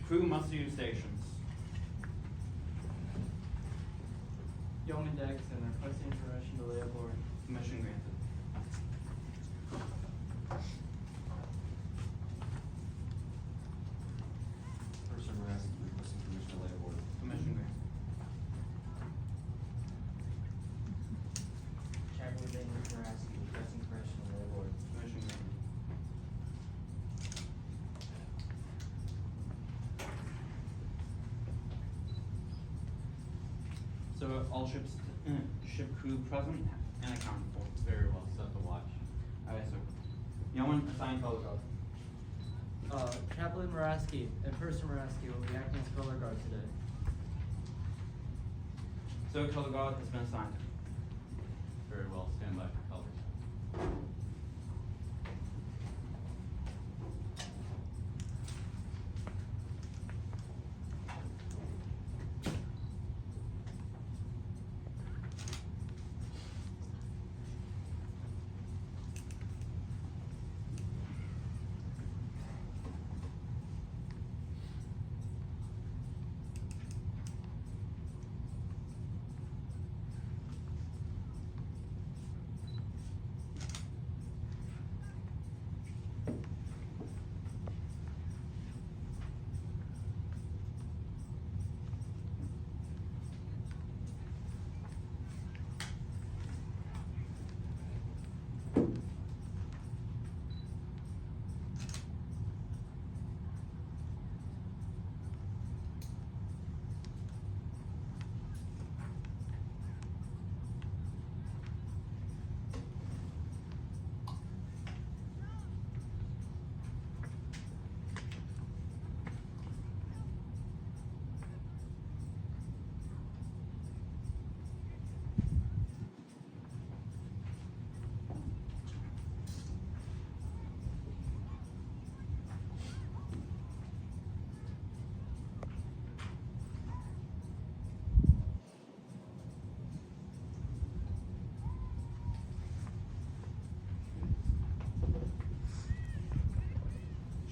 Crew must use stations. Yeoman decks and requesting permission to lay aboard. Permission granted. Person arrested requesting permission to lay aboard. Permission granted. Chaplain David Maraski requesting permission to lay aboard. Permission granted. So all ships, ship crew present and accounted for. Very well, set the watch. Alright, sir. Yeoman assigned color guard. Chaplain Maraski and Person Maraski will be acting as color guard today. So color guard has been assigned. Very well, stand by for colors.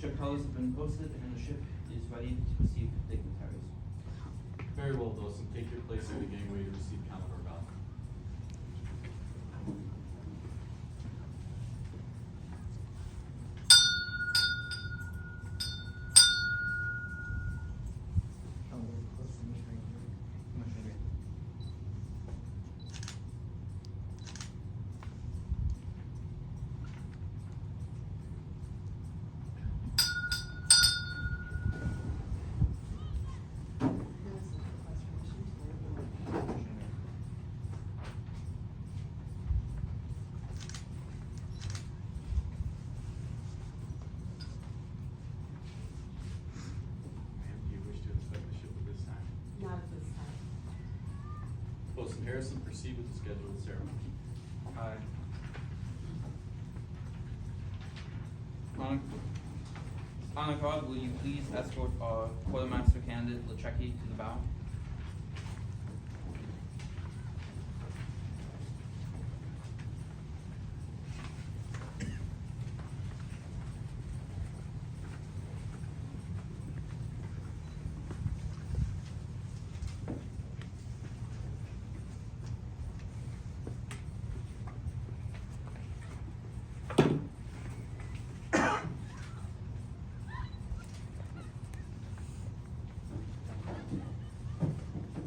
Ship colors have been posted and the ship is ready to receive dignitaries. Very well, Dawson. Take your place at the gangway to receive count of our ballot. Permission granted. Ma'am, do you wish to inspect the ship at this time? Not at this time. Bosun Harrison, proceed with the scheduled ceremony. Aye. On guard, will you please escort our quartermaster candidate Lechecki to the bow?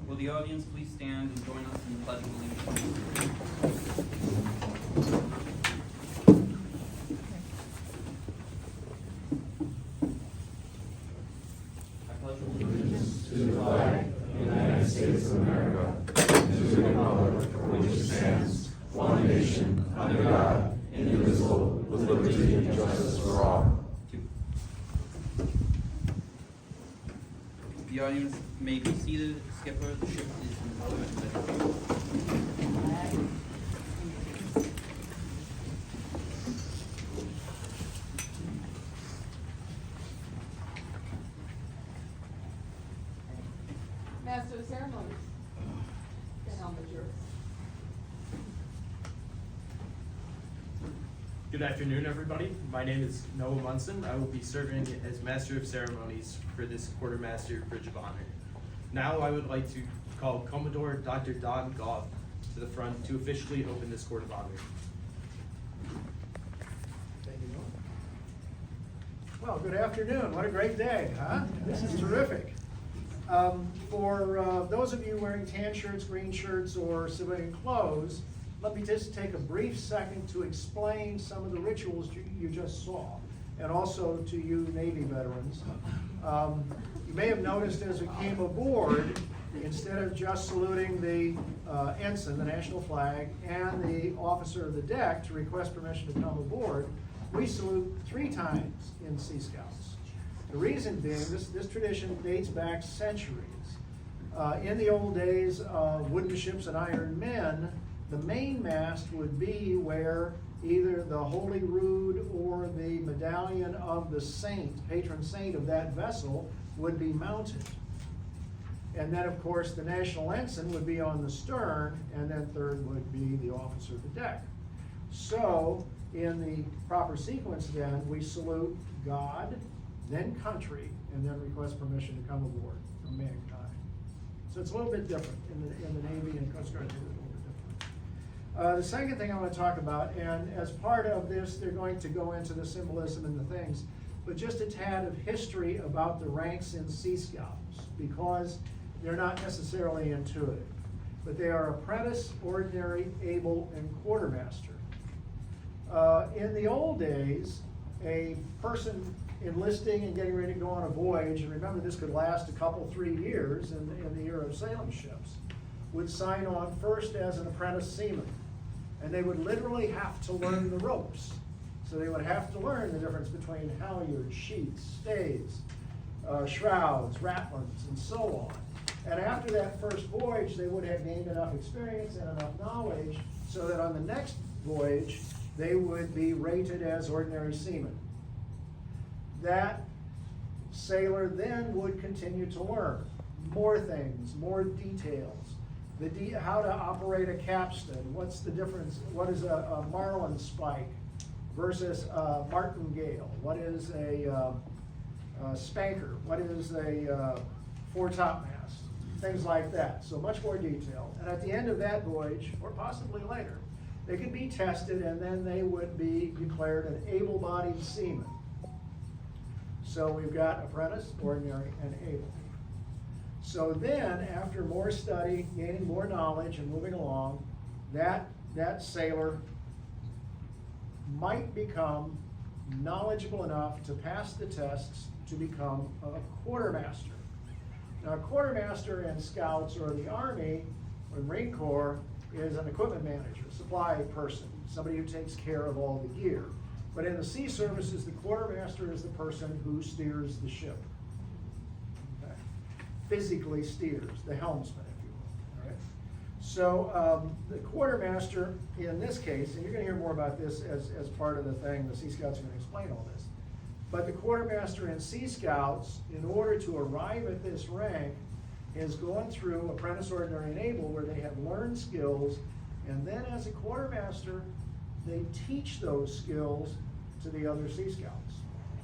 Will the audience please stand and join us in the Pledge of Allegiance? I pledge allegiance To the flag of the United States of America, and to the republic for which it stands, one nation, under God, indivisible, with liberty and justice for all. The audience may be seated. Skipper, the ship is in deployment position. Master of Ceremonies. The helmet is yours. Good afternoon, everybody. My name is Noah Munson. I will be serving as Master of Ceremonies for this Quartermaster Bridge of Honor. Now I would like to call Commodore Dr. Don Goff to the front to officially open this Court of Honor. Thank you, Noah. Well, good afternoon. What a great day, huh? This is terrific. For those of you wearing tan shirts, green shirts, or civilian clothes, let me just take a brief second to explain some of the rituals you just saw, and also to you Navy veterans. You may have noticed as we came aboard, instead of just saluting the ensign, the national flag, and the officer of the deck to request permission to come aboard, we salute 3 times in Sea Scouts. The reason being, this tradition dates back centuries. In the old days of wooden ships and iron men, the mainmast would be where either the Holy Rood or the medallion of the saint, patron saint of that vessel, would be mounted. And then, of course, the national ensign would be on the stern, and then third would be the officer of the deck. So, in the proper sequence then, we salute God, then country, and then request permission to come aboard from mankind. So it's a little bit different in the Navy and Coast Guard. It's a little bit different. The second thing I want to talk about, and as part of this, they're going to go into the symbolism and the things, but just a tad of history about the ranks in Sea Scouts, because they're not necessarily intuitive, but they are apprentice, ordinary, able, and quartermaster. In the old days, a person enlisting and getting ready to go on a voyage, and remember this could last a couple, 3 years in the era of sailing ships, would sign on first as an apprentice seaman. And they would literally have to learn the ropes. So they would have to learn the difference between halyards, sheets, stays, shrouds, ratlins, and so on. And after that first voyage, they would have gained enough experience and enough knowledge so that on the next voyage, they would be rated as ordinary seamen. That sailor then would continue to learn more things, more details. How to operate a capstan, what's the difference, what is a marlin spike versus a martingale, what is a spanker, what is a foretopmast, things like that. So much more detail. And at the end of that voyage, or possibly later, they could be tested and then they would be declared an able-bodied seaman. So we've got apprentice, ordinary, and able. So then, after more study, gaining more knowledge, and moving along, that sailor might become knowledgeable enough to pass the tests to become a quartermaster. Now, a quartermaster in Scouts or the Army or Marine Corps is an equipment manager, supply person, somebody who takes care of all the gear. But in the sea services, the quartermaster is the person who steers the ship. Okay. Physically steers, the helmsman, if you will. All right. So the quartermaster in this case, and you're going to hear more about this as part of the thing, the Sea Scouts are going to explain all this. But the quartermaster in Sea Scouts, in order to arrive at this rank, is going through apprentice, ordinary, and able, where they have learned skills, and then as a quartermaster, they teach those skills to the other Sea Scouts.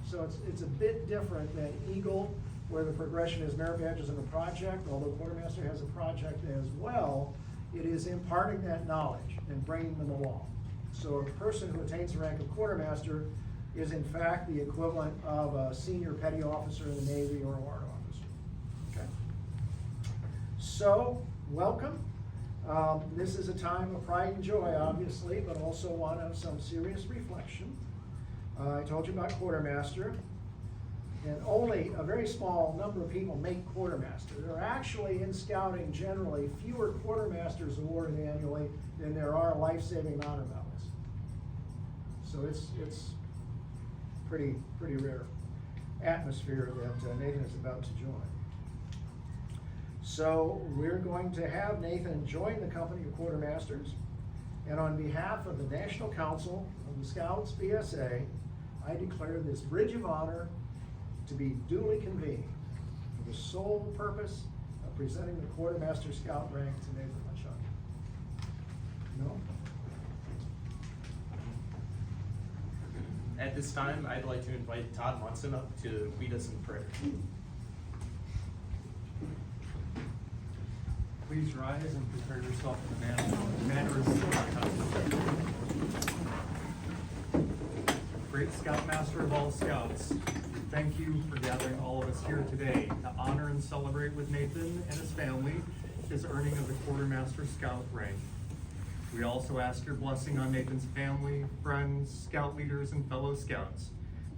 So it's a bit different than Eagle, where the progression is merit badges and a project, although quartermaster has a project as well. It is imparting that knowledge and bringing them along. So a person who attains the rank of quartermaster is in fact the equivalent of a senior petty officer in the Navy or a warrant officer. Okay. So, welcome. This is a time of pride and joy, obviously, but also one of some serious reflection. I told you about quartermaster, and only a very small number of people make quartermaster. There are actually, in scouting generally, fewer quartermasters awarded annually than there are life-saving honor medals. So it's pretty rare atmosphere that Nathan is about to join. So we're going to have Nathan join the company of quartermasters, and on behalf of the National Council of the Scouts BSA, I declare this Bridge of Honor to be duly convened for the sole purpose of presenting the Quartermaster Scout rank to Nathan Lachuk. No? At this time, I'd like to invite Todd Munson up to lead us in prayer. Please rise and prepare yourself in the manner of custom. Great Scoutmaster of all Scouts, we thank you for gathering all of us here today to honor and celebrate with Nathan and his family his earning of the Quartermaster Scout rank. We also ask your blessing on Nathan's family, friends, Scout leaders, and fellow Scouts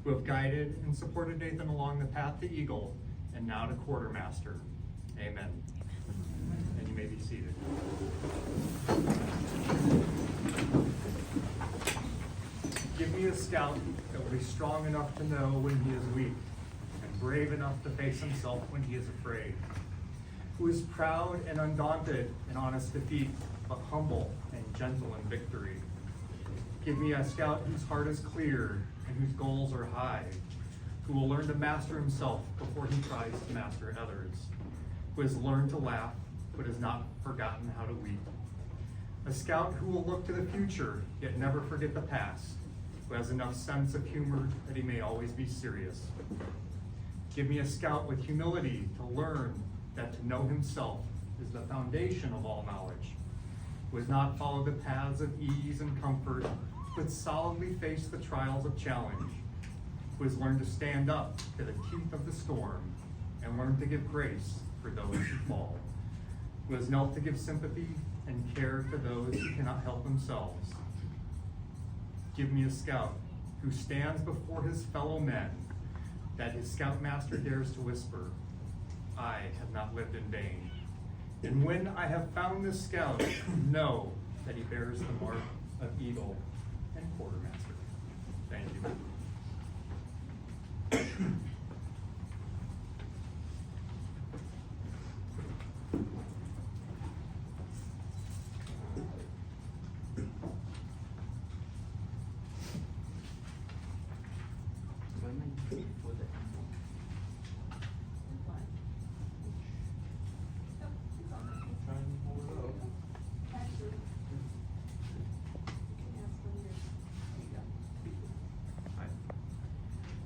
who have guided and supported Nathan along the path to Eagle and now to Quartermaster. Amen. And you may be seated. Give me a scout that will be strong enough to know when he is weak and brave enough to face himself when he is afraid, who is proud and undaunted in honest defeat, but humble and gentle in victory. Give me a scout whose heart is clear and whose goals are high, who will learn to master himself before he tries to master others, who has learned to laugh but has not forgotten how to weep. A scout who will look to the future yet never forget the past, who has enough sense of humor that he may always be serious. Give me a scout with humility to learn that to know himself is the foundation of all knowledge, who has not followed the paths of ease and comfort, but solidly faced the trials of challenge, who has learned to stand up to the teeth of the storm and learn to give grace for those who fall, who has knelt to give sympathy and care to those who cannot help themselves. Give me a scout who stands before his fellow men, that his scoutmaster dares to whisper, I have not lived in vain. And when I have found this scout, know that he bears the mark of Eagle and Quartermaster. Thank you.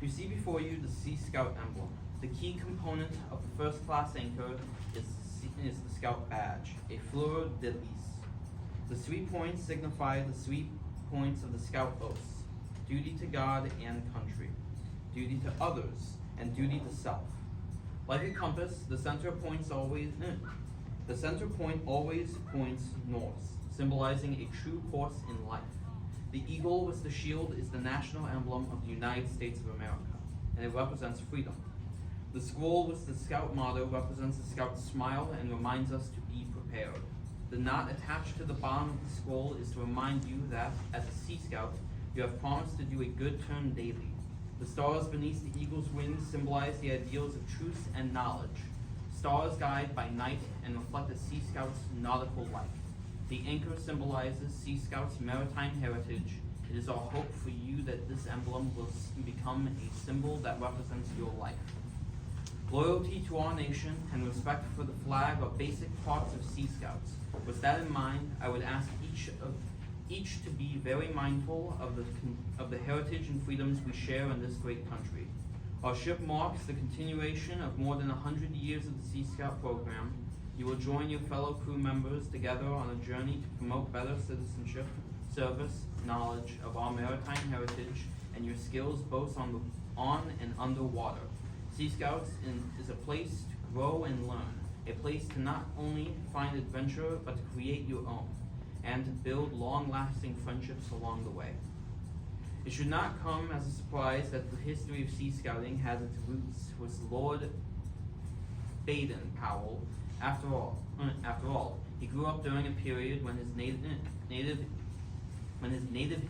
You see before you the Sea Scout emblem. The key component of the first class anchor is the Scout badge, a fleur de lis. The 3 points signify the 3 points of the Scout oaths: duty to God and country, duty to others, and duty to self. Like a compass, the center point always points north, symbolizing a true course in life. The eagle with the shield is the national emblem of the United States of America, and it represents freedom. The scroll with the Scout motto represents the Scout's smile and reminds us to be prepared. The knot attached to the bottom of the scroll is to remind you that, as a Sea Scout, you have promised to do a good turn daily. The stars beneath the eagle's wings symbolize the ideals of truth and knowledge. Stars guide by night and reflect the Sea Scout's nautical life. The anchor symbolizes Sea Scout's maritime heritage. It is our hope for you that this emblem will become a symbol that represents your life. Loyalty to our nation and respect for the flag are basic parts of Sea Scouts. With that in mind, I would ask each to be very mindful of the heritage and freedoms we share in this great country. Our ship marks the continuation of more than 100 years of the Sea Scout program. You will join your fellow crew members together on a journey to promote better citizenship, service, knowledge of our maritime heritage, and your skills both on and underwater. Sea Scouts is a place to grow and learn, a place to not only find adventure, but to create your own, and to build long-lasting friendships along the way. It should not come as a surprise that the history of Sea Scouting has its roots with Lord Baden-Powell. After all, he grew up during a period when his native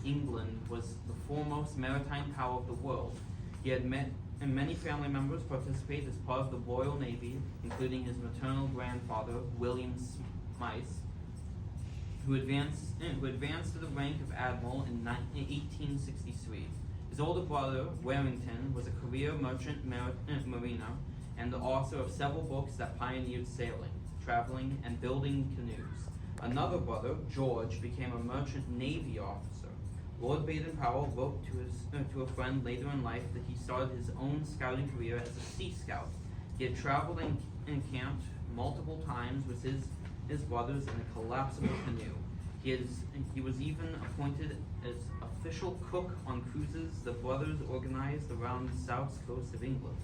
England was the foremost maritime power of the world. He had many family members participate as part of the Royal Navy, including his maternal grandfather, William Smythe, who advanced to the rank of admiral in 1863. His older brother, Warrington, was a career merchant mariner and the author of several books that pioneered sailing, traveling, and building canoes. Another brother, George, became a merchant navy officer. Lord Baden-Powell wrote to a friend later in life that he started his own scouting career as a Sea Scout. He had traveled and camped multiple times with his brothers in a collapsible canoe. He was even appointed as official cook on cruises the brothers organized around the south coast of England.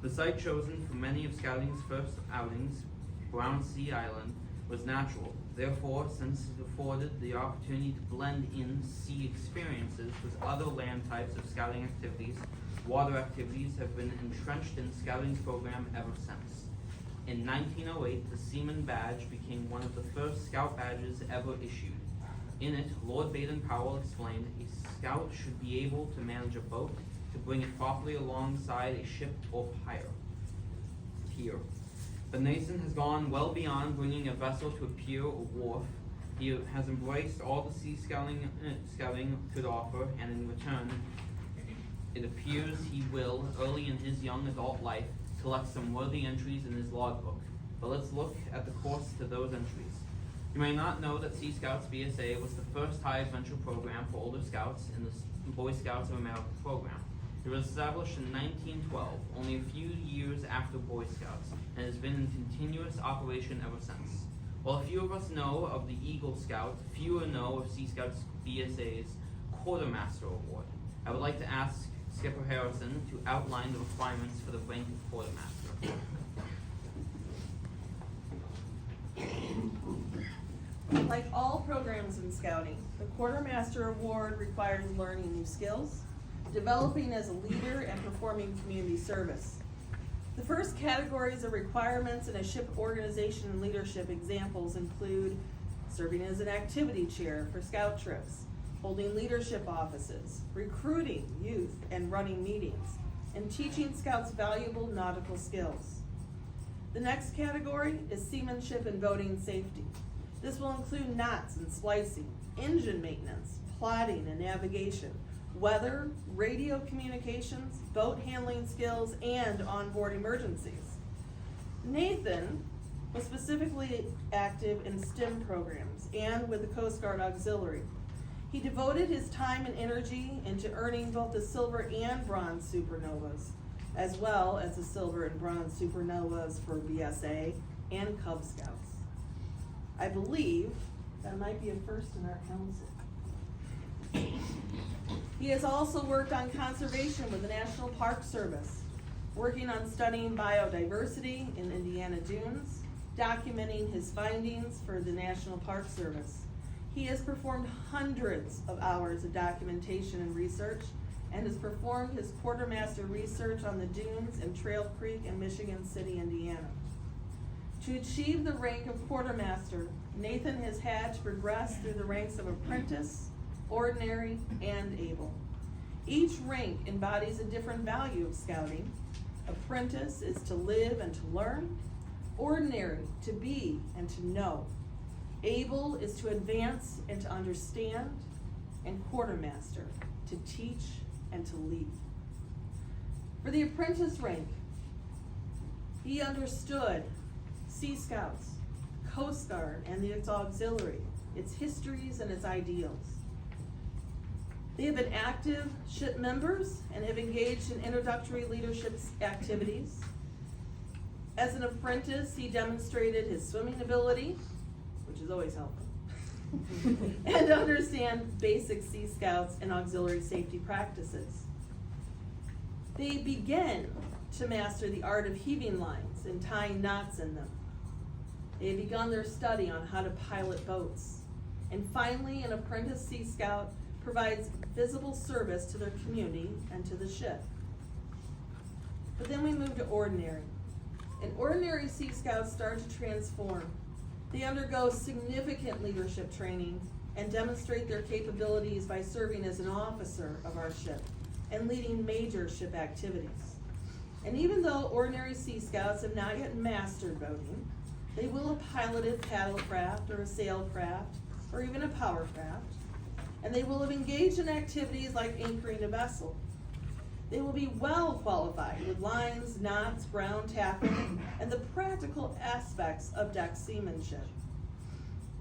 The site chosen for many of scouting's first outings, Brownsea Island, was natural. Therefore, since it afforded the opportunity to blend in sea experiences with other land types of scouting activities, water activities have been entrenched in scouting's program ever since. In 1908, the Seaman Badge became one of the first scout badges ever issued. In it, Lord Baden-Powell explained a scout should be able to manage a boat, to bring it properly alongside a ship or pier. But Nathan has gone well beyond bringing a vessel to a pier or wharf. He has embraced all the sea scouting could offer, and in return, it appears he will, early in his young adult life, collect some worthy entries in his logbook. But let's look at the course to those entries. You may not know that Sea Scouts BSA was the first high adventure program for older scouts in the Boy Scouts of America program. It was established in 1912, only a few years after Boy Scouts, and has been in continuous operation ever since. While a few of us know of the Eagle Scout, fewer know of Sea Scouts BSA's Quartermaster Award. I would like to ask Skipper Harrison to outline the requirements for the rank of Quartermaster. Like all programs in Scouting, the Quartermaster Award requires learning new skills, developing as a leader, and performing community service. The first categories of requirements in a ship organization and leadership examples include serving as an activity chair for scout trips, holding leadership offices, recruiting youth and running meetings, and teaching scouts valuable nautical skills. The next category is seamanship and boating safety. This will include knots and splicing, engine maintenance, plotting and navigation, weather, radio communications, boat handling skills, and onboard emergencies. Nathan was specifically active in STEM programs and with the Coast Guard Auxiliary. He devoted his time and energy into earning both the silver and bronze supernovas, as well as the silver and bronze supernovas for BSA and Cub Scouts. I believe that might be a first in our council. He has also worked on conservation with the National Park Service, working on studying biodiversity in Indiana dunes, documenting his findings for the National Park Service. He has performed hundreds of hours of documentation and research, and has performed his quartermaster research on the dunes in Trail Creek and Michigan City, Indiana. To achieve the rank of quartermaster, Nathan has had to progress through the ranks of apprentice, ordinary, and able. Each rank embodies a different value of scouting. Apprentice is to live and to learn. Ordinary, to be and to know. Able is to advance and to understand. And quartermaster, to teach and to lead. For the apprentice rank, he understood Sea Scouts, Coast Guard, and its auxiliary, its histories and its ideals. They have been active ship members and have engaged in introductory leadership activities. As an apprentice, he demonstrated his swimming ability, which is always helpful, and understand basic Sea Scouts and auxiliary safety practices. They begin to master the art of heaving lines and tying knots in them. They have begun their study on how to pilot boats. And finally, an apprentice Sea Scout provides visible service to their community and to the ship. But then we move to ordinary. And ordinary Sea Scouts start to transform. They undergo significant leadership training and demonstrate their capabilities by serving as an officer of our ship and leading major ship activities. And even though ordinary Sea Scouts have not yet mastered boating, they will have piloted paddlecraft or a sailcraft or even a powercraft, and they will have engaged in activities like anchoring a vessel. They will be well qualified with lines, knots, ground tackling, and the practical aspects of deck seamanship.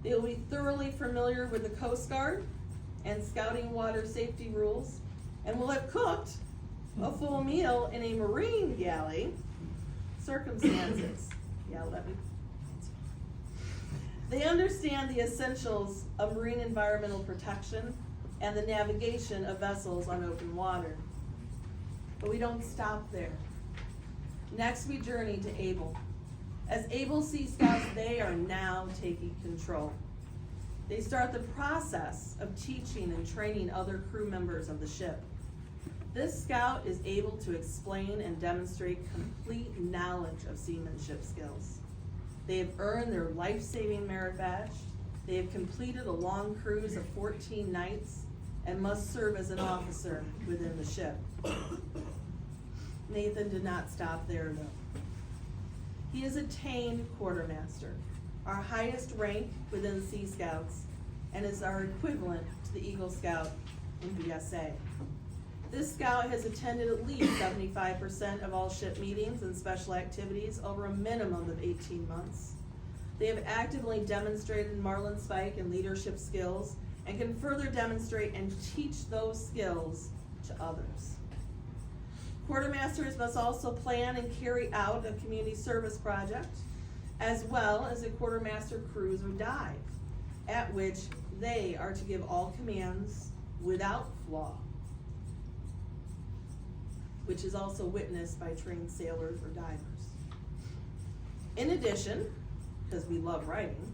They will be thoroughly familiar with the Coast Guard and scouting water safety rules, and will have cooked a full meal in a marine galley circumstances. Yeah, let me. They understand the essentials of marine environmental protection and the navigation of vessels on open water. But we don't stop there. Next, we journey to Able. As Able Sea Scouts, they are now taking control. They start the process of teaching and training other crew members of the ship. This scout is able to explain and demonstrate complete knowledge of seamanship skills. They have earned their life-saving merit badge. They have completed a long cruise of 14 nights and must serve as an officer within the ship. Nathan did not stop there though. He has attained quartermaster, our highest rank within Sea Scouts, and is our equivalent to the Eagle Scout in BSA. This scout has attended at least 75% of all ship meetings and special activities over a minimum of 18 months. They have actively demonstrated marlin spike and leadership skills and can further demonstrate and teach those skills to others. Quartermasters must also plan and carry out a community service project, as well as a quartermaster cruise or dive, at which they are to give all commands without flaw, which is also witnessed by trained sailors or divers. In addition, because we love writing,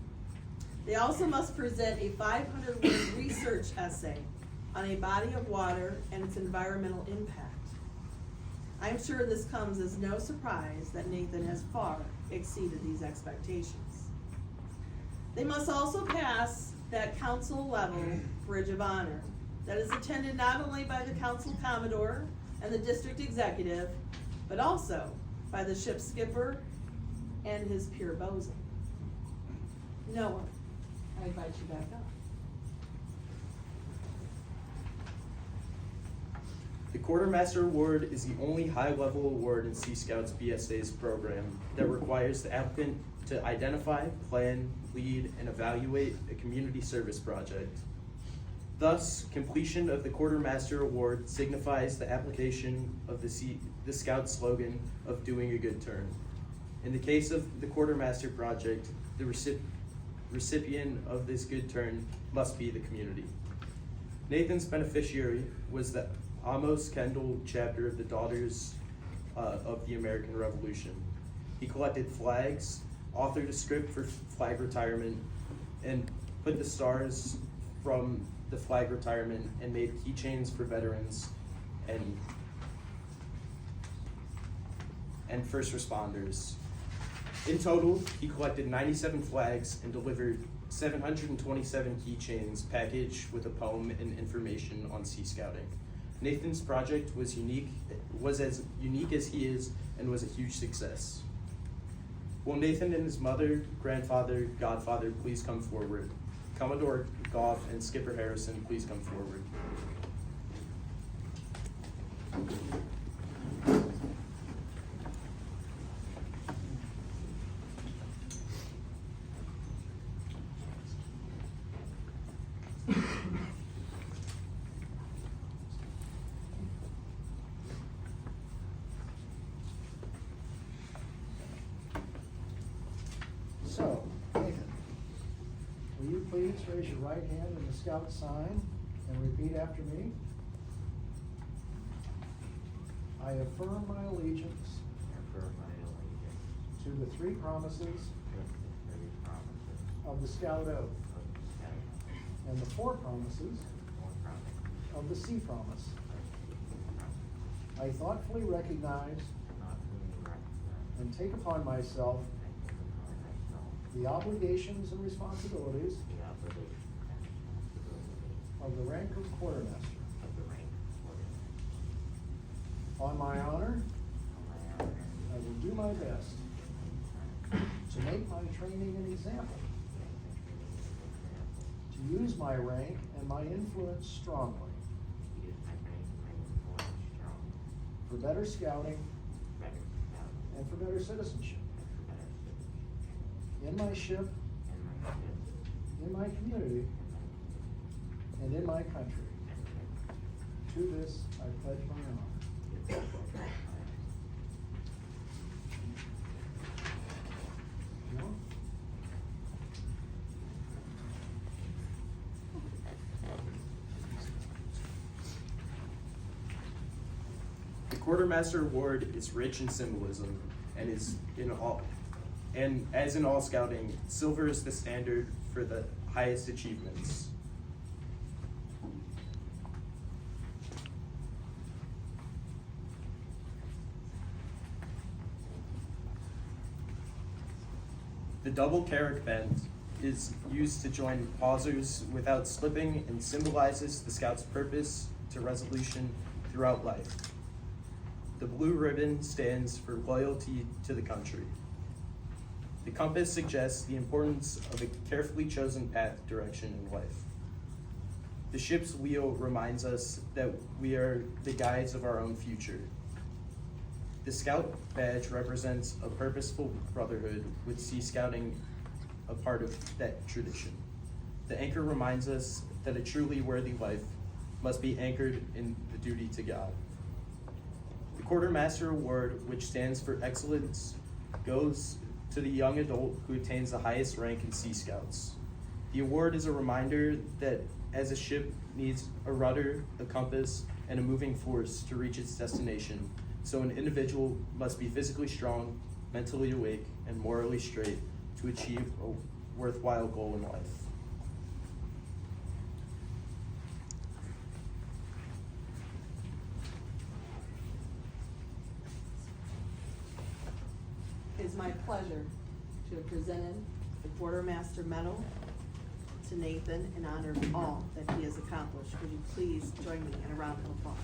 they also must present a 500-word research essay on a body of water and its environmental impact. I'm sure this comes as no surprise that Nathan has far exceeded these expectations. They must also pass that council level Bridge of Honor that is attended not only by the council commodore and the district executive, but also by the ship's skipper and his peer bosun. Noah, I invite you back up. The Quartermaster Award is the only high-level award in Sea Scouts BSA's program that requires the applicant to identify, plan, lead, and evaluate a community service project. Thus, completion of the Quartermaster Award signifies the application of the Scout slogan of doing a good turn. In the case of the Quartermaster project, the recipient of this good turn must be the community. Nathan's beneficiary was the Amos Kendall chapter of the Daughters of the American Revolution. He collected flags, authored a script for flag retirement, and put the stars from the flag retirement and made keychains for veterans and first responders. In total, he collected 97 flags and delivered 727 keychains packaged with a poem and information on sea scouting. Nathan's project was as unique as he is, and was a huge success. Will Nathan and his mother, grandfather, godfather please come forward? Commodore Goff and Skipper Harrison, please come forward. So, Nathan, will you please raise your right hand in the scout sign and repeat after me? I affirm my allegiance to the three promises of the Scout Oath and the four promises of the Sea Promise. I thoughtfully recognize and take upon myself the obligations and responsibilities of the rank of quartermaster. On my honor, I will do my best to make my training an example, to use my rank and my influence strongly for better scouting and for better citizenship in my ship, in my community, and in my country. To this I pledge my honor. No? The Quartermaster Award is rich in symbolism and as in all scouting, silver is the standard for the highest achievements. The double carrick bend is used to join pausers without slipping and symbolizes the scout's purpose to resolution throughout life. The blue ribbon stands for loyalty to the country. The compass suggests the importance of a carefully chosen path direction in life. The ship's wheel reminds us that we are the guides of our own future. The Scout badge represents a purposeful brotherhood, with Sea Scouting a part of that tradition. The anchor reminds us that a truly worthy life must be anchored in the duty to God. The Quartermaster Award, which stands for excellence, goes to the young adult who attains the highest rank in Sea Scouts. The award is a reminder that as a ship needs a rudder, a compass, and a moving force to reach its destination, so an individual must be physically strong, mentally awake, and morally straight to achieve a worthwhile goal in life. It is my pleasure to have presented the Quartermaster Medal to Nathan in honor of all that he has accomplished. Would you please join me in a round of applause?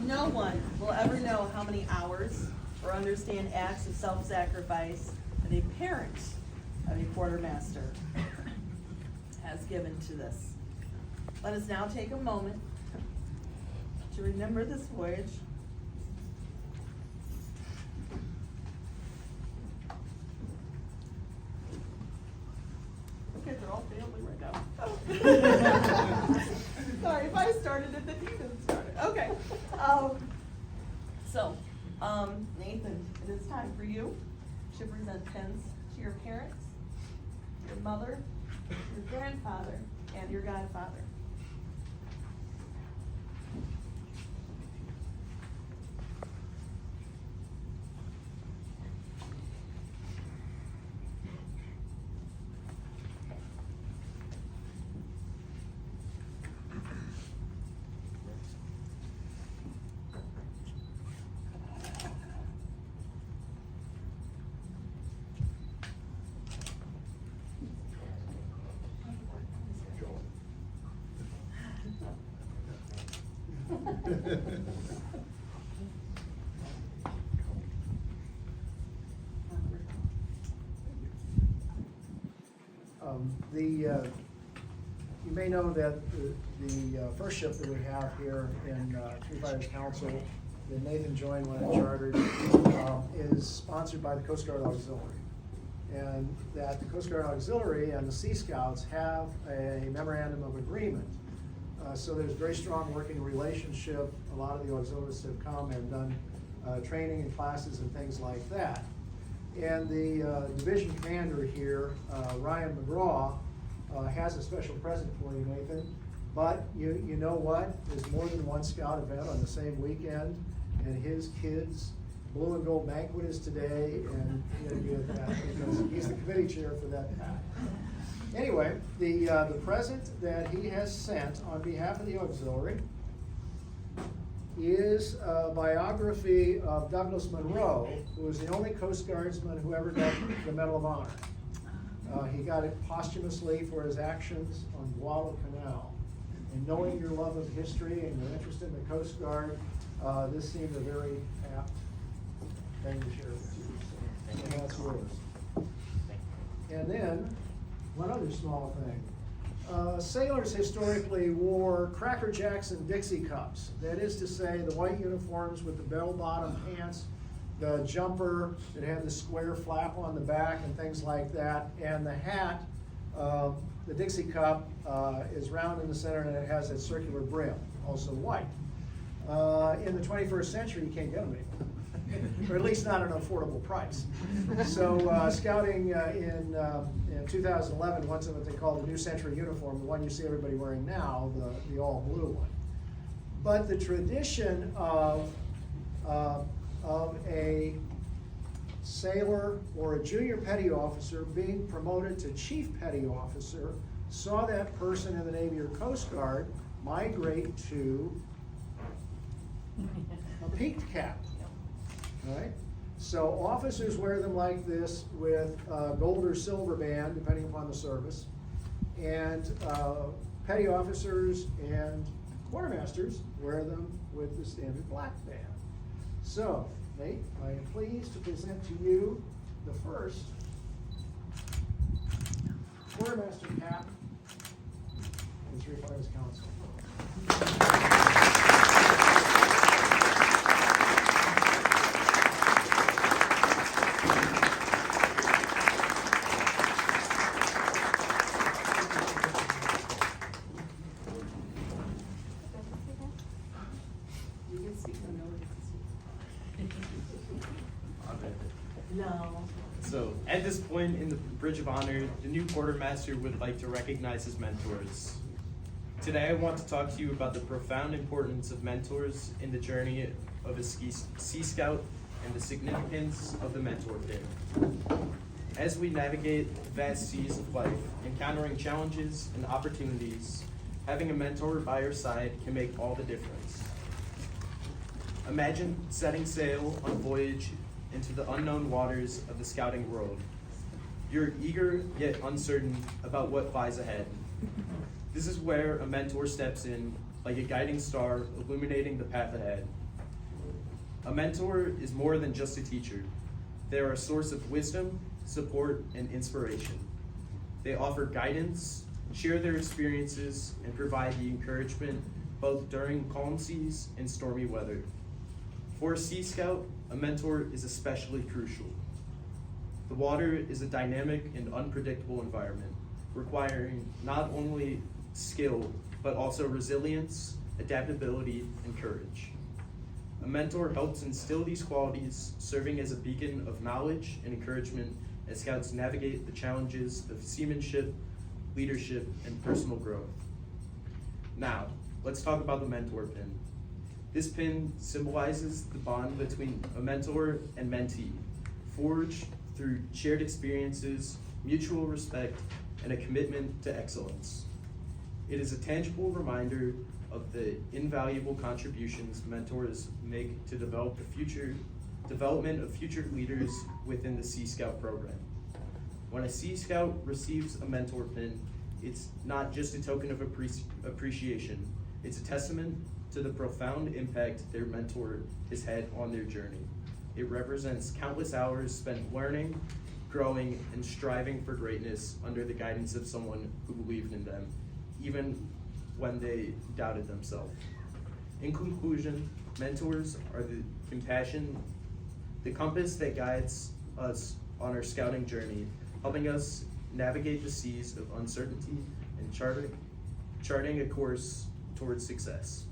No one will ever know how many hours or understand acts of self-sacrifice that a parent of a quartermaster has given to this. Let us now take a moment to remember this voyage. Okay, they're all family right now. Sorry, if I started it, then you didn't start it. Okay. Nathan, it is time for you to present pins to your parents, your mother, your grandfather, and your godfather. You may know that the first ship that we have here in Three Fires Council that Nathan joined when it chartered is sponsored by the Coast Guard Auxiliary. And that the Coast Guard Auxiliary and the Sea Scouts have a memorandum of agreement. So there's a very strong working relationship. A lot of the auxiliaries have come and done training and classes and things like that. And the division commander here, Ryan McGraw, has a special present for you, Nathan. But you know what? There's more than one scout event on the same weekend, and his kids' blue and gold banquet is today, and he'll get that because he's the committee chair for that pack. Anyway, the present that he has sent on behalf of the auxiliary is a biography of Douglas Monroe, who was the only Coast Guardsman who ever got the Medal of Honor. He got it posthumously for his actions on Guadalcanal. And knowing your love of history and your interest in the Coast Guard, this seemed a very apt Thank you, Sheriff. So that's yours. And then, one other small thing. Sailors historically wore Cracker Jacks and Dixie cups. That is to say, the white uniforms with the bell-bottom pants, the jumper that had the square flap on the back and things like that, and the hat, the Dixie cup is round in the center and it has a circular brim, also white. In the 21st century, you can't get them anymore, or at least not at an affordable price. So scouting in 2011 went to what they call the New Century uniform, the one you see everybody wearing now, the all blue one. But the tradition of a sailor or a junior petty officer being promoted to chief petty officer saw that person in the Navy or Coast Guard migrate to a peaked cap. Right? So officers wear them like this with gold or silver band, depending upon the service. And petty officers and quartermasters wear them with the standard black band. So, Nate, I am pleased to present to you the first quartermaster cap in Three Fires Council. You can speak when no one can speak. No. So, at this point in the Bridge of Honor, the new quartermaster would like to recognize his mentors. Today I want to talk to you about the profound importance of mentors in the journey of a Sea Scout and the significance of the mentor pin. As we navigate the vast seas of life, encountering challenges and opportunities, having a mentor by your side can make all the difference. Imagine setting sail on a voyage into the unknown waters of the scouting world. You're eager yet uncertain about what lies ahead. This is where a mentor steps in, like a guiding star illuminating the path ahead. A mentor is more than just a teacher. They are a source of wisdom, support, and inspiration. They offer guidance, share their experiences, and provide the encouragement both during calm seas and stormy weather. For a Sea Scout, a mentor is especially crucial. The water is a dynamic and unpredictable environment, requiring not only skill, but also resilience, adaptability, and courage. A mentor helps instill these qualities, serving as a beacon of knowledge and encouragement as Scouts navigate the challenges of seamanship, leadership, and personal growth. Now, let's talk about the mentor pin. This pin symbolizes the bond between a mentor and mentee, forged through shared experiences, mutual respect, and a commitment to excellence. It is a tangible reminder of the invaluable contributions mentors make to development of future leaders within the Sea Scout program. When a Sea Scout receives a mentor pin, it's not just a token of appreciation, it's a testament to the profound impact their mentor has had on their journey. It represents countless hours spent learning, growing, and striving for greatness under the guidance of someone who believed in them, even when they doubted themselves. In conclusion, mentors are the compassion, the compass that guides us on our scouting journey, helping us navigate the seas of uncertainty and charting a course towards success.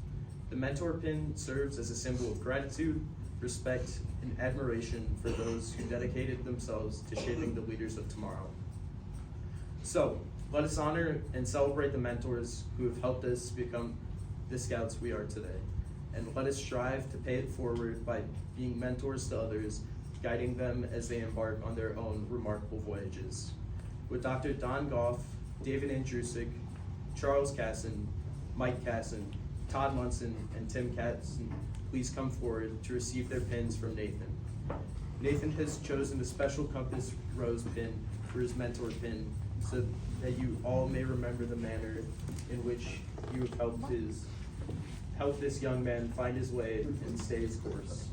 The mentor pin serves as a symbol of gratitude, respect, and admiration for those who dedicated themselves to shaping the leaders of tomorrow. So, let us honor and celebrate the mentors who have helped us become the Scouts we are today. And let us strive to pay it forward by being mentors to others, guiding them as they embark on their own remarkable voyages. Would Dr. Don Goff, David Andrusik, Charles Casson, Mike Casson, Todd Munson, and Tim Casson please come forward to receive their pins from Nathan. Nathan has chosen the special compass rose pin for his mentor pin so that you all may remember the manner in which you have helped this young man find his way and stay his course.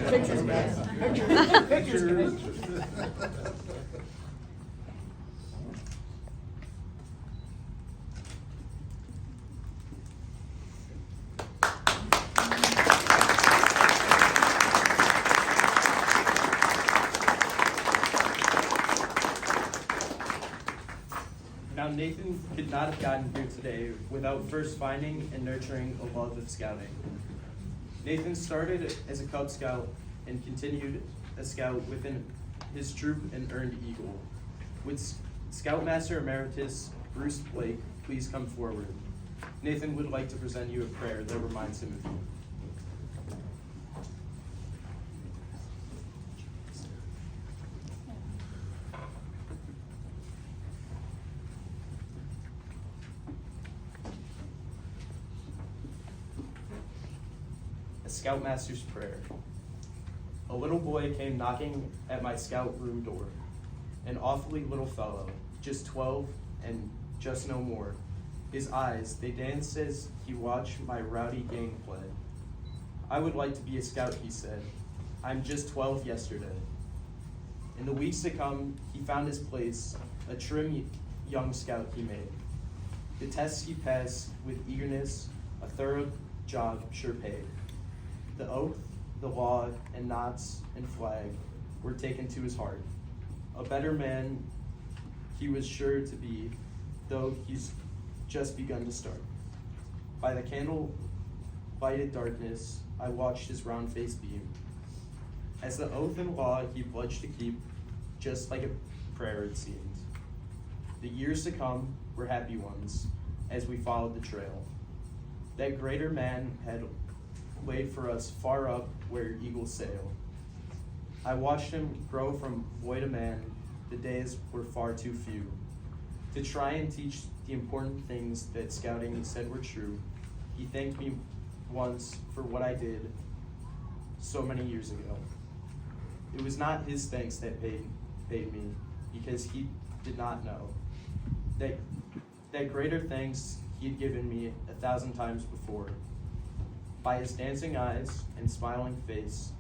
Pictures, guys. Pictures, guys. Now, Nathan could not have gotten here today without first finding and nurturing a love of scouting. Nathan started as a Cub Scout and continued a scout within his troop and earned Eagle. Would Scoutmaster Emeritus Bruce Blake please come forward? Nathan would like to present you a prayer that reminds him of you. A Scoutmaster's Prayer. A little boy came knocking at my scout room door. An awfully little fellow, just 12 and just no more. His eyes, they danced as he watched my rowdy gang play. I would like to be a scout, he said. I'm just 12 yesterday. In the weeks to come, he found his place, a trim young scout he made. The tests he passed with eagerness, a thorough job sure paid. The oath, the law, and knots and flag were taken to his heart. A better man he was sure to be, though he's just begun to start. By the candle-lighted darkness, I watched his round face beam. As the oath and law he pledged to keep, just like a prayer it seemed. The years to come were happy ones, as we followed the trail. That greater man had laid for us far up where eagles sail. I watched him grow from boy to man. The days were far too few to try and teach the important things that scouting said were true. He thanked me once for what I did so many years ago. It was not his thanks that paid me, because he did not know that greater thanks he had given me 1,000 times before. By his dancing eyes and smiling face,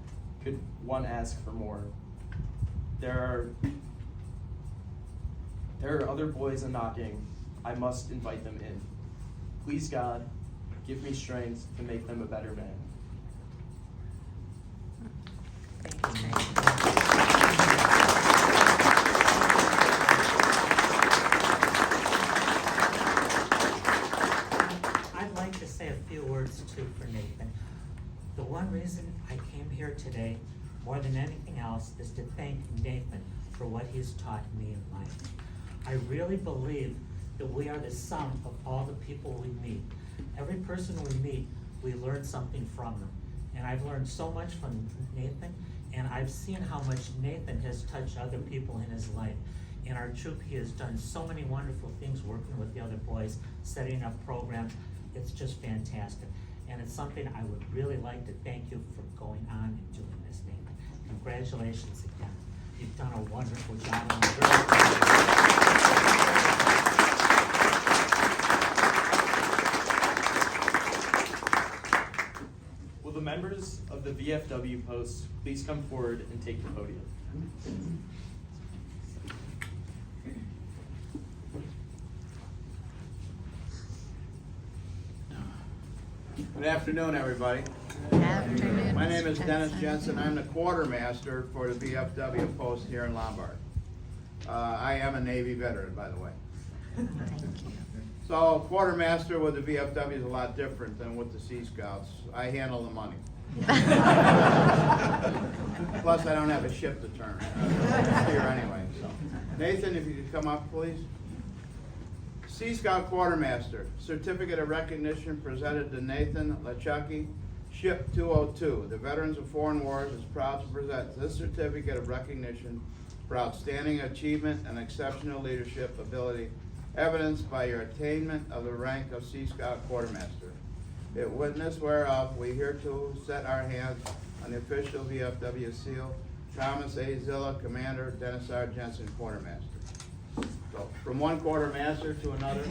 could one ask for more? There are other boys a-knocking. I must invite them in. Please, God, give me strength to make them a better man. I'd like to say a few words too for Nathan. The one reason I came here today, more than anything else, is to thank Nathan for what he's taught me in life. I really believe that we are the sum of all the people we meet. Every person we meet, we learn something from them. And I've learned so much from Nathan, and I've seen how much Nathan has touched other people in his life. In our troop, he has done so many wonderful things working with the other boys, setting up programs. It's just fantastic. And it's something I would really like to thank you for going on and doing this, Nathan. Congratulations again. You've done a wonderful job. And I'm very proud of you. Will the members of the VFW post please come forward and take the podium? Good afternoon, everybody. Afternoon, My name Mr. is Dennis Jensen. I'm the quartermaster for the VFW post here in Lombard. I am a Navy veteran, by the way. Thank you. So quartermaster with the VFW is a lot different than with the Sea Scouts. I handle the money. Plus, I don't have a ship to turn here anyway. So, Nathan, if you could come up, please. Sea Scout Quartermaster, certificate of recognition presented to Nathan LeChucky, Ship 202. The Veterans of Foreign Wars is proud to present this certificate of recognition for outstanding achievement and exceptional leadership ability, evidenced by your attainment of the rank of Sea Scout Quartermaster. In witness whereof, we hereto set our hands on the official VFW seal, Thomas A. Zilla, Commander, Dennis R. Jensen, Quartermaster. So, from one quartermaster to another.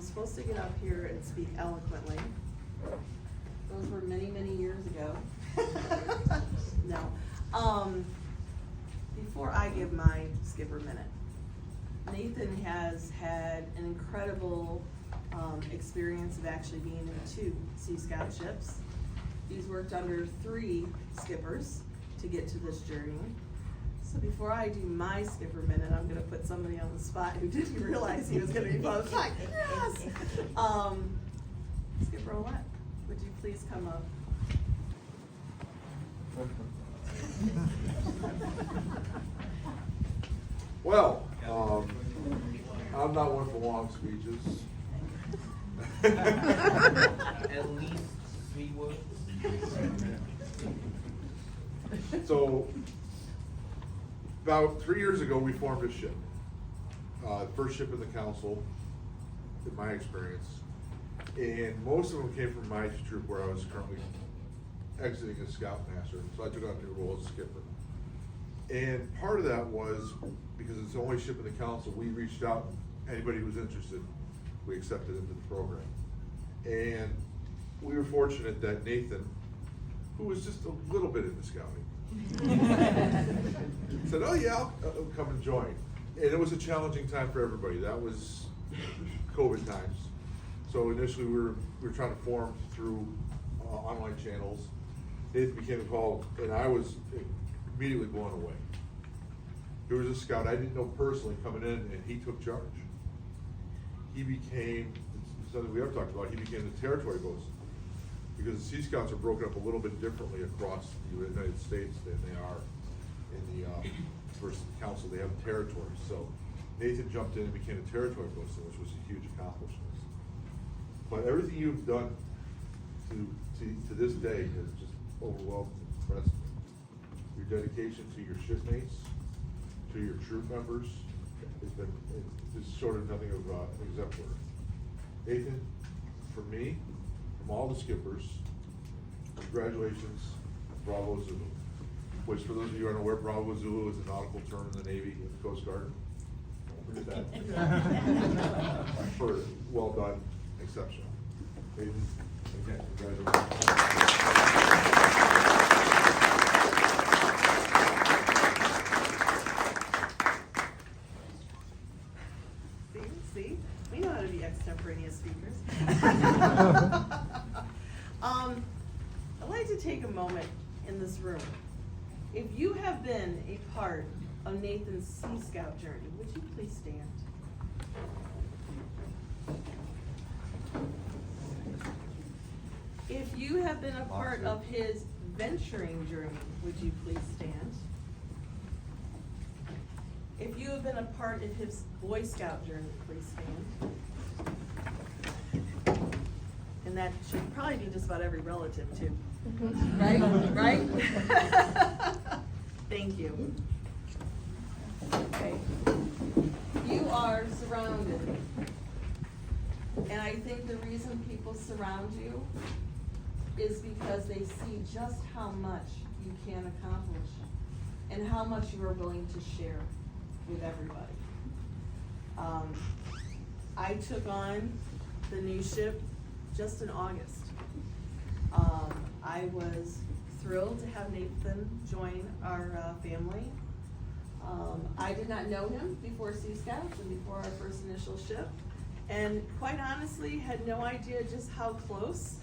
I'm supposed to get up here and speak eloquently. Those were many, many years ago. No. Before I give my skipper minute, Nathan has had an incredible experience of actually being in 2 Sea Scout ships. He's worked under 3 skippers to get to this journey. So before I do my skipper minute, I'm gonna put somebody on the spot who didn't realize he was gonna be on the spot. Yes! Skipper Olette, would you please come up? Well, I'm not one for long speeches. At least 3 words. So, about 3 years ago, we formed a ship. First ship in the council, in my experience. And most of them came from my troop where I was currently exiting as scoutmaster. So I took on a new role as skipper. And part of that was, because it's the only ship in the council, we reached out, anybody who was interested, we accepted into the program. And we were fortunate that Nathan, who was just a little bit into scouting, said, oh yeah, I'll come and join. And it was a challenging time for everybody. That was COVID times. So initially we were trying to form through online channels. Nathan became involved, and I was immediately blown away. There was a scout I didn't know personally coming in, and he took charge. He became, it's something we ever talked about, he became the territory bosun. Because the Sea Scouts are broken up a little bit differently across the United States than they are in the versus the council. They have territories. So Nathan jumped in and became a territory bosun, which was a huge accomplishment. But everything you've done to this day has just overwhelmed and impressed me. Your dedication to your shipmates, to your troop members, has been just sort of nothing of exemplary. Nathan, for me, from all the skippers, congratulations, Bravo Zulu. Which, for those of you who aren't aware, Bravo Zulu is a nautical term in the Navy and the Coast Guard. Don't forget that. For well done, exceptional. Nathan, again, congratulations. See, we know how to be extemporaneous speakers. I'd like to take a moment in this room. If you have been a part of Nathan's Sea Scout journey, would you please stand? If you have been a part of his venturing journey, would you please stand? If you have been a part of his Boy Scout journey, please stand. And that should probably be just about every relative too. Right? Right? Thank you. Okay. You are surrounded. And I think the reason people surround you is because they see just how much you can accomplish and how much you are willing to share with everybody. I took on the new ship just in August. I was thrilled to have Nathan join our family. I did not know him before Sea Scouts and before our first initial ship, and quite honestly had no idea just how close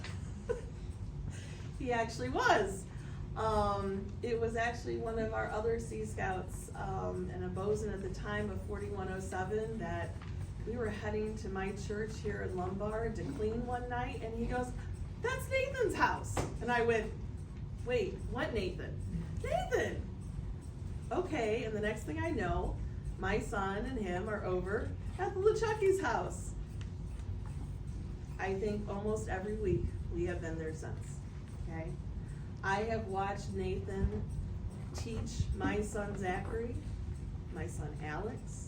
he actually was. It was actually one of our other Sea Scouts and a bosun at the time of 4107 that we were heading to my church here in Lombard to clean one night, and he goes, "That's Nathan's house." And I went, "Wait, what Nathan?" "Nathan!" Okay, and the next thing I know, my son and him are over at the LeChucky's house. I think almost every week we have been there since, okay? I have watched Nathan teach my son Zachary, my son Alex.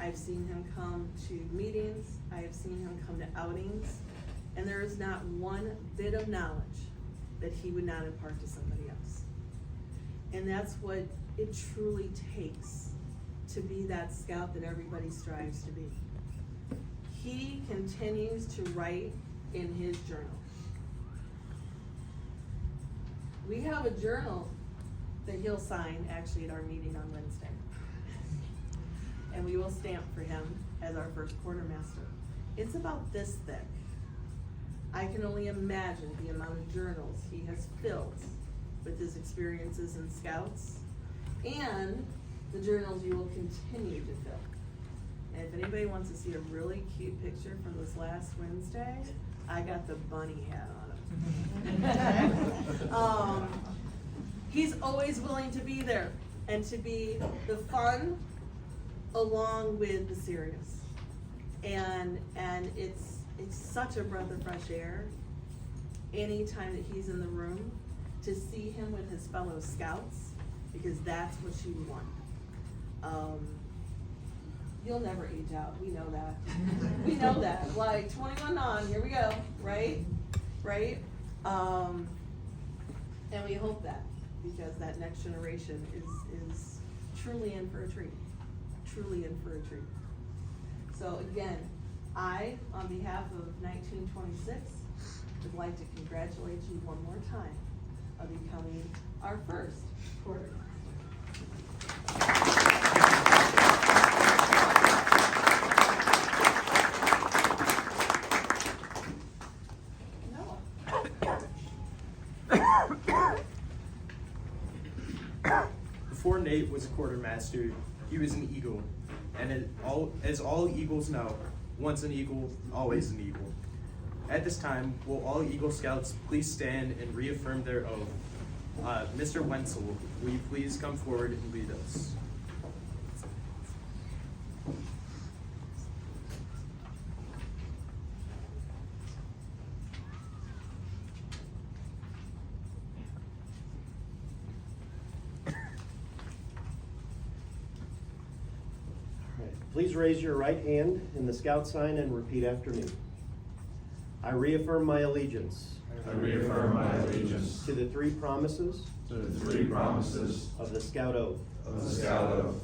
I've seen him come to meetings, I have seen him come to outings, and there is not one bit of knowledge that he would not impart to somebody else. And that's what it truly takes to be that scout that everybody strives to be. he continues to write in his journal. We have a journal that he'll sign actually at our meeting on Wednesday. And we will stamp for him as our first quartermaster. It's about this thick. I can only imagine the amount of journals he has filled with his experiences in Scouts and the journals you will continue to fill. And if anybody wants to see a really cute picture from this last Wednesday, I got the bunny hat on him. He's always willing to be there and to be the fun along with the serious. And it's such a breath of fresh air anytime that he's in the room to see him with his fellow Scouts, because that's what you want. You'll never age out, we know that. We know that, like 21 on, here we go, right? Right? And we hope that, because that next generation is truly in for a treat. Truly in for a treat. So again, I, on behalf of 1926, would like to congratulate you one more time on becoming our first quartermaster. Before Nate was a quartermaster, he was an Eagle. And as all Eagles know, once an Eagle, always an Eagle. At this time, will all Eagle Scouts please stand and reaffirm their oath? Mr. Wenzel, will you please come forward and lead us? Please raise your right hand in the Scout sign and repeat after me. I reaffirm my allegiance. I reaffirm my allegiance to the three promises to the three promises of the Scout Oath. of the Scout Oath.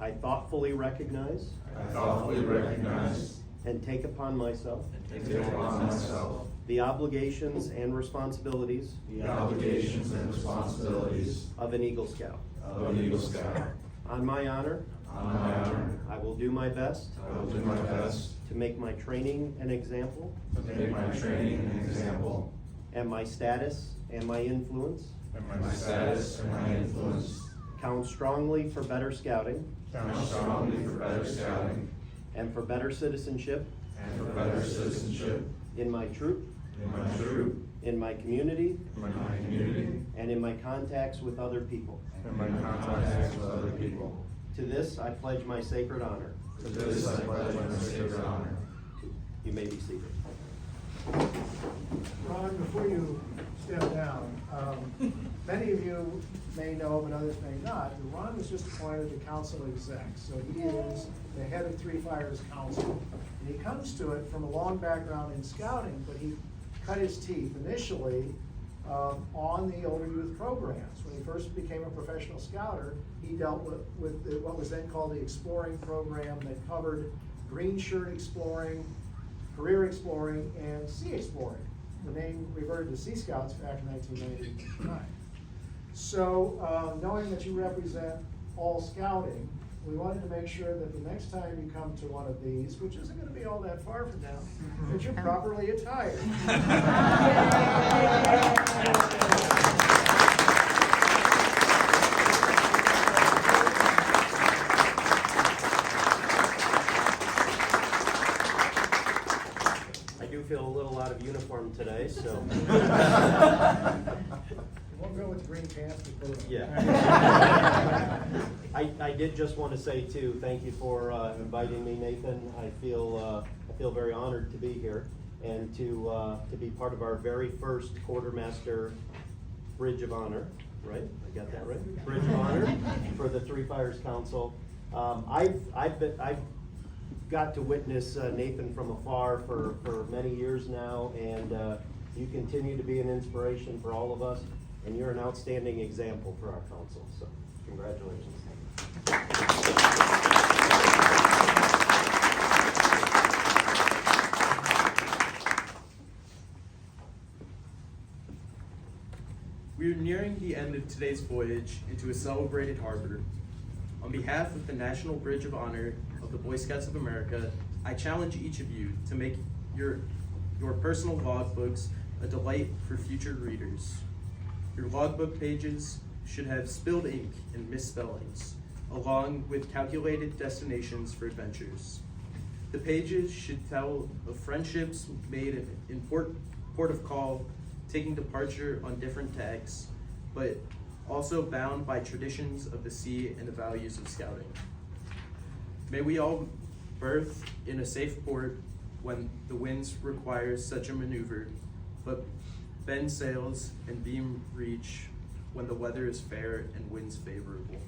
I thoughtfully recognize I thoughtfully recognize and take upon myself and take upon myself the obligations and responsibilities the obligations and responsibilities of an Eagle Scout. of an Eagle Scout. On my honor, On my honor, I will do my best I will do my best to make my training an example to make my training an example and my status and my influence and my status and my influence count strongly for better scouting count strongly for better scouting and for better citizenship and for better citizenship in my troop, in my troop, in my community, in my community, and in my contacts with other people. and my contacts with other people. To this, I pledge my sacred honor. To this I pledge my sacred honor. You may be seated. Ron, before you step down, many of you may know, but others may not, that Ron was just appointed the council exec, so he is the head of Three Fires Council. And he comes to it from a long background in scouting, but he cut his teeth initially on the older youth programs. When he first became a professional scouter, he dealt with what was then called the exploring program that covered green shirt exploring, career exploring, and sea exploring. The name reverted to Sea Scouts back in 1999. So, knowing that you represent all scouting, we wanted to make sure that the next time you come to one of these, which isn't going to be all that far from now, that you're properly attired. I do feel a little out of uniform today, so. Won't go with green pants before. Yeah. I did just want to say too, thank you for inviting me, Nathan. I feel very honored to be here and to be part of our very first quartermaster Bridge of Honor, right? I got that right? Bridge of Honor for the Three Fires Council. I've got to witness Nathan from afar for many years now, and you continue to be an inspiration for all of us, and you're an outstanding example for our council, so congratulations. the end of today's voyage into a celebrated harbor. On behalf of the National Bridge of Honor of the Boy Scouts of America, I challenge each of you to make your personal logbooks a delight for future readers. Your logbook pages should have spilled ink and misspellings, along with calculated destinations for adventures. The pages should tell of friendships made in port of call, taking departure on different tags, but also bound by traditions of the sea and the values of scouting. May we all berth in a safe port when the winds require such a maneuver, but bend sails and beam reach when the weather is fair and winds favorable.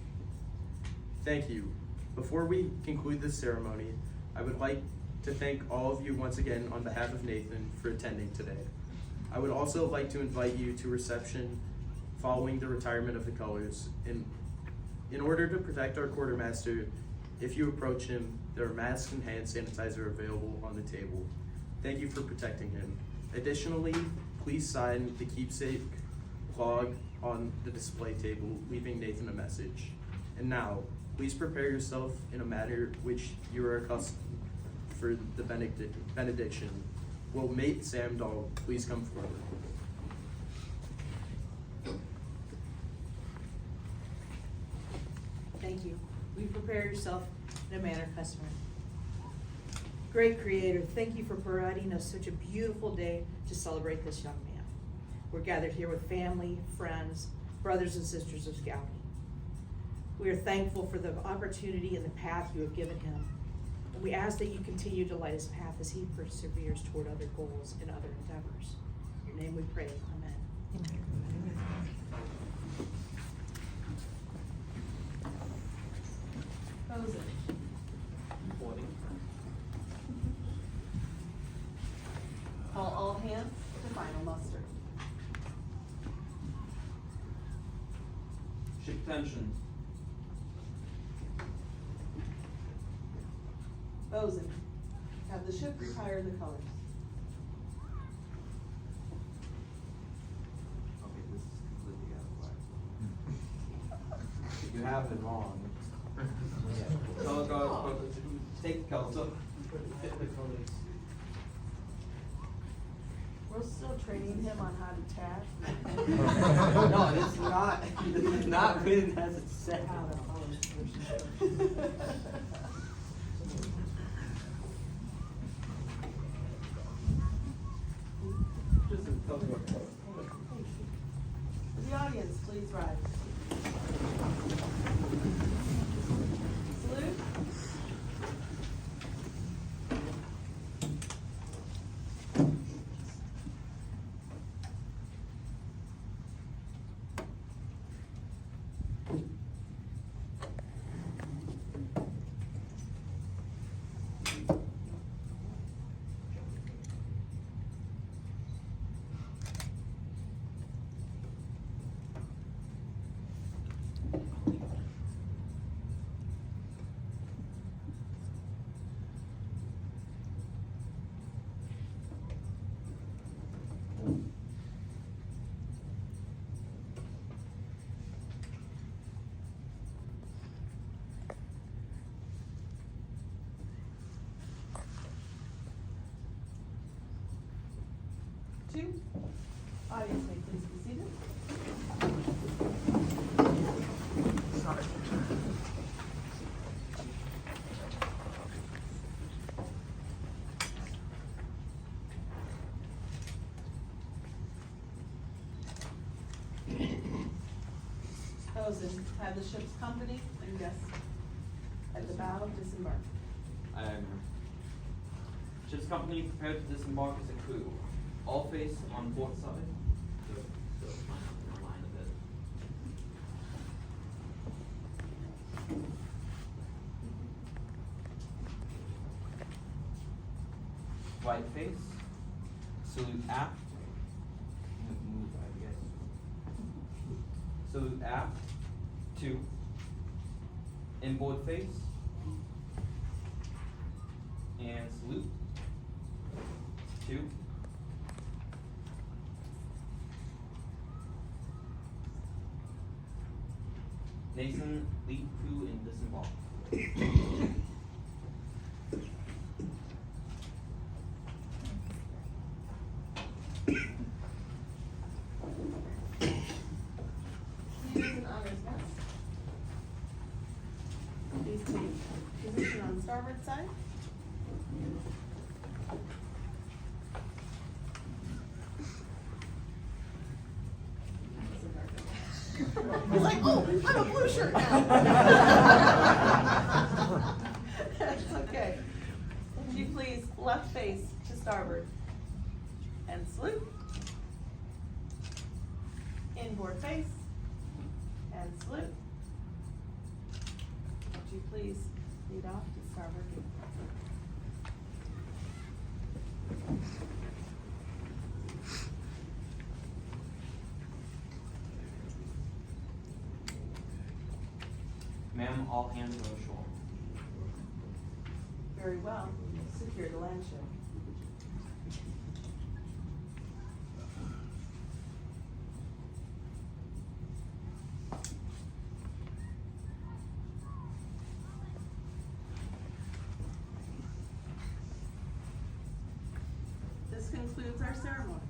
Thank you. Before we conclude this ceremony, I would like to thank all of you once again on behalf of Nathan for attending today. I would also like to invite you to reception following the retirement of the colors. In order to protect our quartermaster, if you approach him, there are masks and hand sanitizer available on the table. Thank you for protecting him. Additionally, please sign the keepsake log on the display table, leaving Nathan a message. And now, please prepare yourself in a manner which you are accustomed for the benediction. Will mate Sam Dahl please come forward? Thank you. Will you prepare yourself in a manner customary? Great Creator, thank you for providing us such a beautiful day to celebrate this young man. We're gathered here with family, friends, brothers and sisters of Scouting. We are thankful for the opportunity and the path you have given him. And we ask that you continue to light his path as he perseveres toward other goals and other endeavors. In your name we pray, amen. Posing. Call all hands to final muster. Ship attention. Bosun, have the ship retire the colors. Okay, this is completely out of whack. You have it wrong. Color guard, take the colors up. We're still training him on how to tack. No, this is not written as it's said. The audience, please rise. Salute. Two. Audience may please be seated. Bosun, have the ship's company and guests at the bow disembark. Ship's company prepared to disembark as a crew. All face on port side. So line a bit. Right face. Salute aft. Move, I guess. Salute aft. 2. Inboard face. And salute. 2. Mason, lead crew in disembark. Leaders and honors guests. Please take position on starboard side. He's like, oh, I'm a blue shirt now. That's okay. Would you please left face to starboard and salute. Inboard face and salute. Would you please lead off to starboard gate? Ma'am, all hands go ashore. Very well. Secure the land ship. This concludes our ceremony.